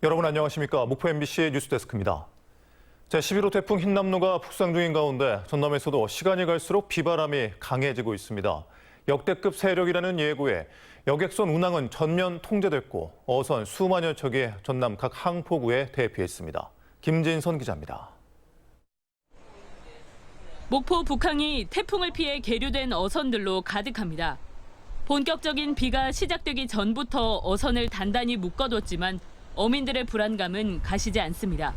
여러분 안녕하십니까? 목포 MBC 뉴스데스크입니다. 제11호 태풍 흰남노가 북상 중인 가운데 전남에서도 시간이 갈수록 비바람이 강해지고 있습니다. 역대급 세력이라는 예고에 여객선 운항은 전면 통제됐고 어선 수만여 척이 전남 각 항포구에 대피했습니다. 김진선 기자입니다. 목포 북항이 태풍을 피해 계류된 어선들로 가득합니다. 본격적인 비가 시작되기 전부터 어선을 단단히 묶어뒀지만 어민들의 불안감은 가시지 않습니다.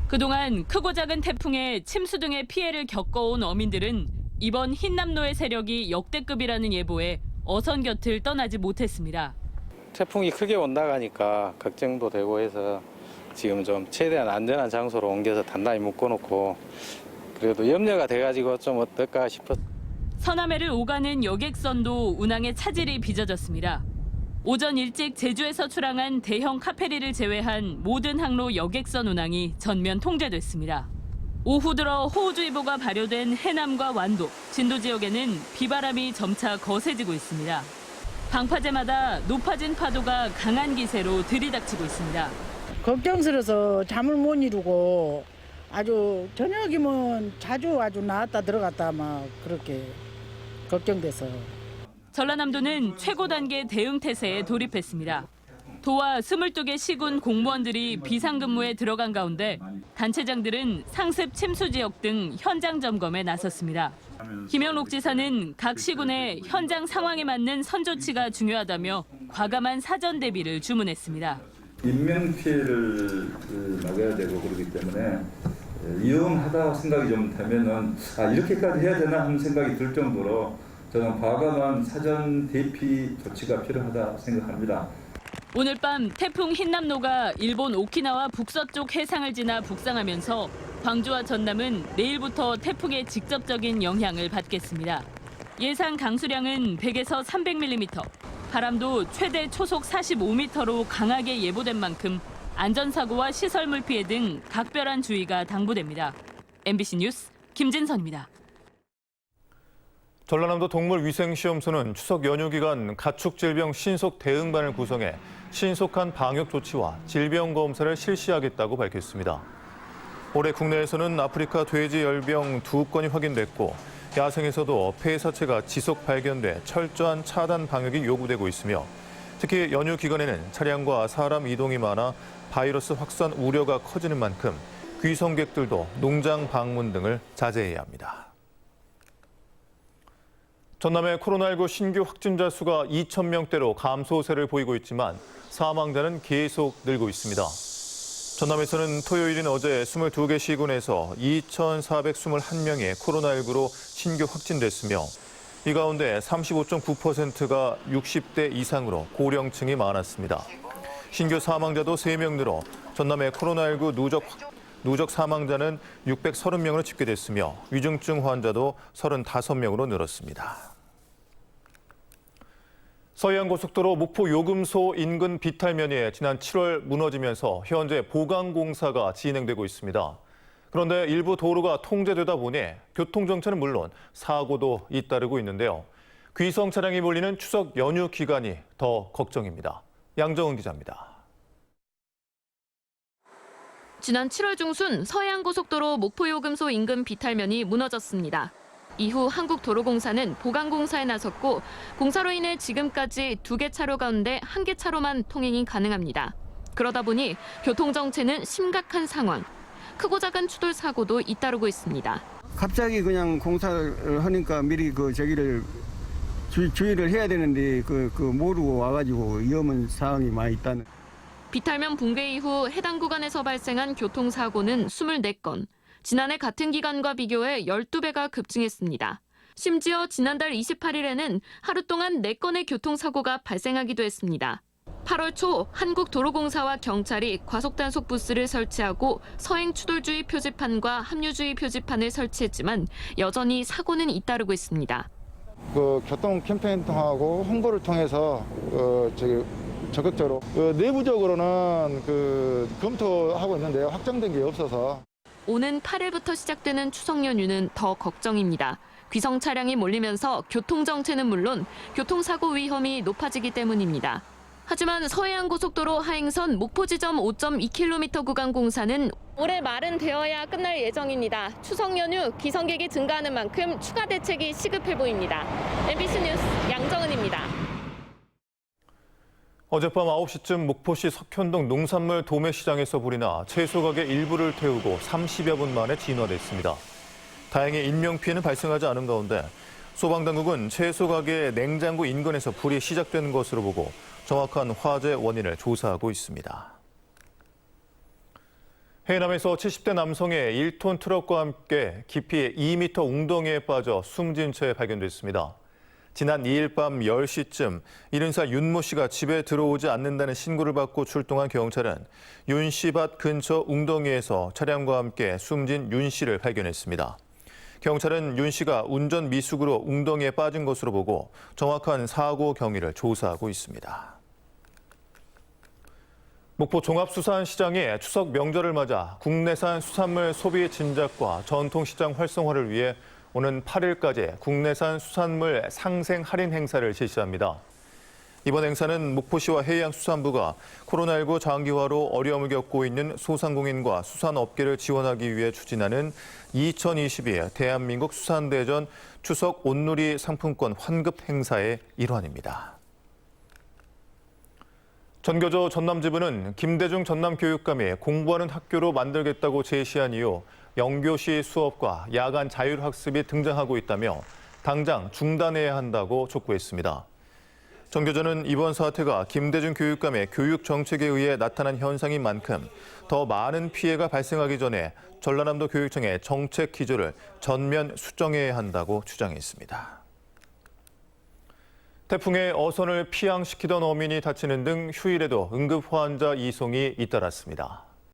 그동안 크고 작은 태풍에 침수 등의 피해를 겪어온 어민들은 이번 흰남노의 세력이 역대급이라는 예보에 어선 곁을 떠나지 못했습니다. 태풍이 크게 온다가니까 걱정도 되고 해서 지금 좀 최대한 안전한 장소로 옮겨서 단단히 묶어놓고 그래도 염려가 돼가지고 좀 어떨까 싶었어요. 서남해를 오가는 여객선도 운항에 차질이 빚어졌습니다. 오전 일찍 제주에서 출항한 대형 카페리를 제외한 모든 항로 여객선 운항이 전면 통제됐습니다. 오후 들어 호우주의보가 발효된 해남과 완도, 진도 지역에는 비바람이 점차 거세지고 있습니다. 방파제마다 높아진 파도가 강한 기세로 들이닥치고 있습니다. 걱정스러워서 잠을 못 이루고 아주 저녁이면 자주 나왔다 들어갔다 막 그렇게 걱정돼서. 전라남도는 최고 단계 대응 태세에 돌입했습니다. 도와 22개 시군 공무원들이 비상근무에 들어간 가운데 단체장들은 상습 침수 지역 등 현장 점검에 나섰습니다. 김영록 지사는 각 시군의 현장 상황에 맞는 선조치가 중요하다며 과감한 사전 대비를 주문했습니다. 인명 피해를 막아야 되고 그렇기 때문에 위험하다 생각이 좀 되면은 이렇게까지 해야 되나 하는 생각이 들 정도로 저는 과감한 사전 대피 조치가 필요하다 생각합니다. 오늘 밤 태풍 흰남노가 일본 오키나와 북서쪽 해상을 지나 북상하면서 광주와 전남은 내일부터 태풍의 직접적인 영향을 받겠습니다. 예상 강수량은 100에서 300mm, 바람도 최대 초속 45m로 강하게 예보된 만큼 안전사고와 시설물 피해 등 각별한 주의가 당부됩니다. MBC 뉴스 김진선입니다. 전라남도 동물위생시험소는 추석 연휴 기간 가축질병 신속 대응반을 구성해 신속한 방역 조치와 질병 검사를 실시하겠다고 밝혔습니다. 올해 국내에서는 아프리카 돼지 열병 2건이 확인됐고 야생에서도 폐사체가 지속 발견돼 철저한 차단 방역이 요구되고 있으며 특히 연휴 기간에는 차량과 사람 이동이 많아 바이러스 확산 우려가 커지는 만큼 귀성객들도 농장 방문 등을 자제해야 합니다. 전남의 코로나19 신규 확진자 수가 2,000명대로 감소세를 보이고 있지만 사망자는 계속 늘고 있습니다. 전남에서는 토요일인 어제 22개 시군에서 2,421명이 코로나19로 신규 확진됐으며 이 가운데 35.9%가 60대 이상으로 고령층이 많았습니다. 신규 사망자도 3명 늘어 전남의 코로나19 누적 사망자는 630명으로 집계됐으며 위중증 환자도 35명으로 늘었습니다. 서해안고속도로 목포 요금소 인근 비탈면이 지난 7월 무너지면서 현재 보강공사가 진행되고 있습니다. 그런데 일부 도로가 통제되다 보니 교통정체는 물론 사고도 잇따르고 있는데요. 귀성 차량이 몰리는 추석 연휴 기간이 더 걱정입니다. 양정은 기자입니다. 지난 7월 중순 서해안고속도로 목포요금소 인근 비탈면이 무너졌습니다. 이후 한국도로공사는 보강공사에 나섰고 공사로 인해 지금까지 2개 차로 가운데 1개 차로만 통행이 가능합니다. 그러다 보니 교통정체는 심각한 상황. 크고 작은 추돌 사고도 잇따르고 있습니다. 갑자기 그냥 공사를 하니까 미리 주의를 해야 되는데 모르고 와가지고 위험한 상황이 많이 있다는. 비탈면 붕괴 이후 해당 구간에서 발생한 교통사고는 24건. 지난해 같은 기간과 비교해 12배가 급증했습니다. 심지어 지난달 28일에는 하루 동안 4건의 교통사고가 발생하기도 했습니다. 8월 초 한국도로공사와 경찰이 과속단속 부스를 설치하고 서행 추돌주의 표지판과 합류주의 표지판을 설치했지만 여전히 사고는 잇따르고 있습니다. 교통 캠페인 통하고 홍보를 통해서 적극적으로 내부적으로는 검토하고 있는데요. 확정된 게 없어서. 오는 8일부터 시작되는 추석 연휴는 더 걱정입니다. 귀성 차량이 몰리면서 교통정체는 물론 교통사고 위험이 높아지기 때문입니다. 하지만 서해안고속도로 하행선 목포 지점 5.2km 구간 공사는 올해 말은 되어야 끝날 예정입니다. 추석 연휴 기성객이 증가하는 만큼 추가 대책이 시급해 보입니다. MBC 뉴스 양정은입니다. 어젯밤 9시쯤 목포시 석현동 농산물 도매시장에서 불이 나 채소 가게 일부를 태우고 30여 분 만에 진화됐습니다. 다행히 인명피해는 발생하지 않은 가운데 소방당국은 채소 가게 냉장고 인근에서 불이 시작된 것으로 보고 정확한 화재 원인을 조사하고 있습니다. 해남에서 70대 남성의 1톤 트럭과 함께 깊이 2m 웅덩이에 빠져 숨진 채 발견됐습니다. 지난 2일 밤 10시쯤 70살 윤모 씨가 집에 들어오지 않는다는 신고를 받고 출동한 경찰은 윤 씨 밭 근처 웅덩이에서 차량과 함께 숨진 윤 씨를 발견했습니다. 경찰은 윤 씨가 운전 미숙으로 웅덩이에 빠진 것으로 보고 정확한 사고 경위를 조사하고 있습니다. 목포 종합수산시장이 추석 명절을 맞아 국내산 수산물 소비 진작과 전통시장 활성화를 위해 오는 8일까지 국내산 수산물 상생 할인 행사를 실시합니다. 이번 행사는 목포시와 해양수산부가 코로나19 장기화로 어려움을 겪고 있는 소상공인과 수산업계를 지원하기 위해 추진하는 2022 대한민국 수산대전 추석 온누리 상품권 환급 행사의 일환입니다. 전교조 전남지부는 김대중 전남교육감이 공부하는 학교로 만들겠다고 제시한 이후 영교시 수업과 야간 자율학습이 등장하고 있다며 당장 중단해야 한다고 촉구했습니다. 전교조는 이번 사태가 김대중 교육감의 교육 정책에 의해 나타난 현상인 만큼 더 많은 피해가 발생하기 전에 전라남도 교육청의 정책 기조를 전면 수정해야 한다고 주장했습니다. 태풍의 어선을 피항시키던 어민이 다치는 등 휴일에도 응급 환자 이송이 잇따랐습니다.